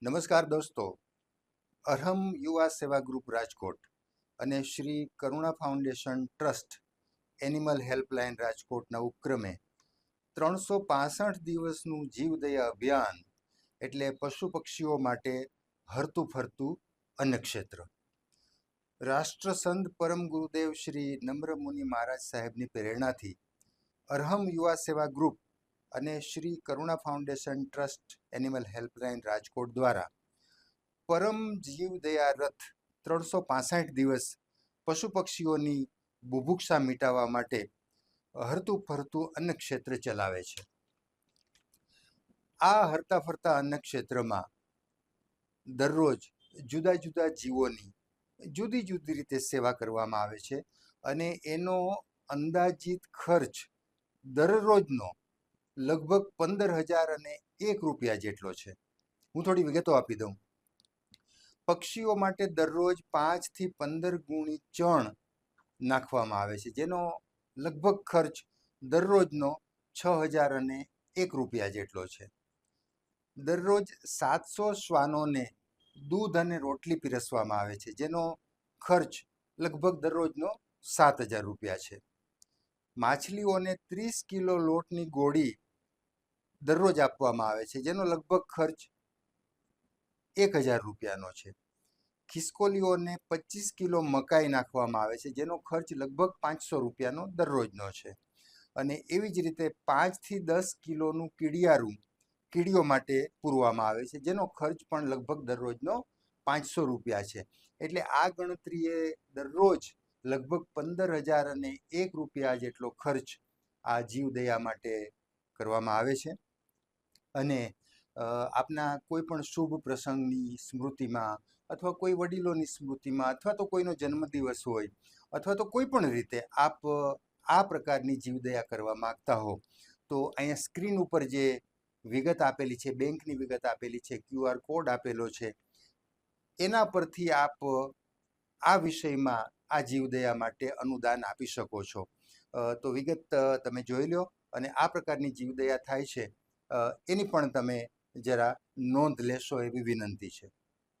નમસ્કાર દોસ્તો, અરહમ યુવા સેવા ગ્રુપ રાજકોટ અને Shri Karuna foundation trust animal helpline રાજકોટના ઉપક્રમે 365 દિવસનું જીવદયા અભિયાન એટલે પશુ પક્ષીઓ માટે હરતું ફરતું અન્નક્ષેત્ર. રાષ્ટ્રસંત પરમ ગુરુદેવ શ્રી નમ્ર મુનિ મહારાજ સાહેબની પ્રેરણાથી અરહમ યુવા સેવા ગ્રુપ અને Shri Karuna foundation trust animal helpline Rajkot દ્વારા પરમ જીવદયા રથ 365 દિવસ પશુ પક્ષીઓની બુભુક્ષા મિટાવવા માટે હરતું ફરતું અન્નક્ષેત્ર ચલાવે છે. આ હરતા ફરતા અન્નક્ષેત્રમાં દરરોજ જુદા જુદા જીવોની જુદી જુદી રીતે સેવા કરવામાં આવે છે અને એનો અંદાજિત ખર્ચ દરરોજનો લગભગ 15,001 રૂપિયા જેટલો છે. હું થોડી વિગતો આપી દઉં. પક્ષીઓ માટે દરરોજ 5 થી 15 ગુણી ચણ નાખવામાં આવે છે, જેનો લગભગ ખર્ચ દરરોજનો 6,001 રૂપિયા જેટલો છે. દરરોજ 700 શ્વાનોને દૂધ અને રોટલી પીરસવામાં આવે છે, જેનો ખર્ચ લગભગ દરરોજનો 7,000 રૂપિયા છે. માછલીઓને 30 કિલો લોટની ગોળી દરરોજ આપવામાં આવે છે, જેનો લગભગ ખર્ચ 1,000 રૂપિયાનો છે. ખિસકોલીઓને 25 કિલો મકાઈ નાખવામાં આવે છે, જેનો ખર્ચ લગભગ 500 રૂપિયાનો દરરોજનો છે. અને એવી જ રીતે 5 થી 10 કિલોનું કીડીઓ માટે પૂરવામાં આવે છે, જેનો ખર્ચ પણ લગભગ દરરોજનો 500 રૂપિયા છે. એટલે આ ગણતરીએ દરરોજ લગભગ 15,001 રૂપિયા જેટલો ખર્ચ આ જીવદયા માટે કરવામાં આવે છે. અને આપના કોઈ પણ શુભ પ્રસંગની સ્મૃતિમાં અથવા કોઈ વડીલોની સ્મૃતિમાં અથવા તો કોઈનો જન્મદિવસ હોય અથવા તો કોઈ પણ રીતે આપ આ પ્રકારની જીવદયા કરવા માગતા હો તો અહીંયા સ્ક્રીન ઉપર જે વિગત આપેલી છે, બેંકની વિગત આપેલી છે, QR કોડ આપેલો છે, એના પરથી આપ આ વિષયમાં આ જીવદયા માટે અનુદાન આપી શકો છો. તો વિગત તમે જોઈ લો અને આ પ્રકારની જીવદયા થાય છે એની પણ તમે જરા નોંધ લેશો એવી વિનંતી છે.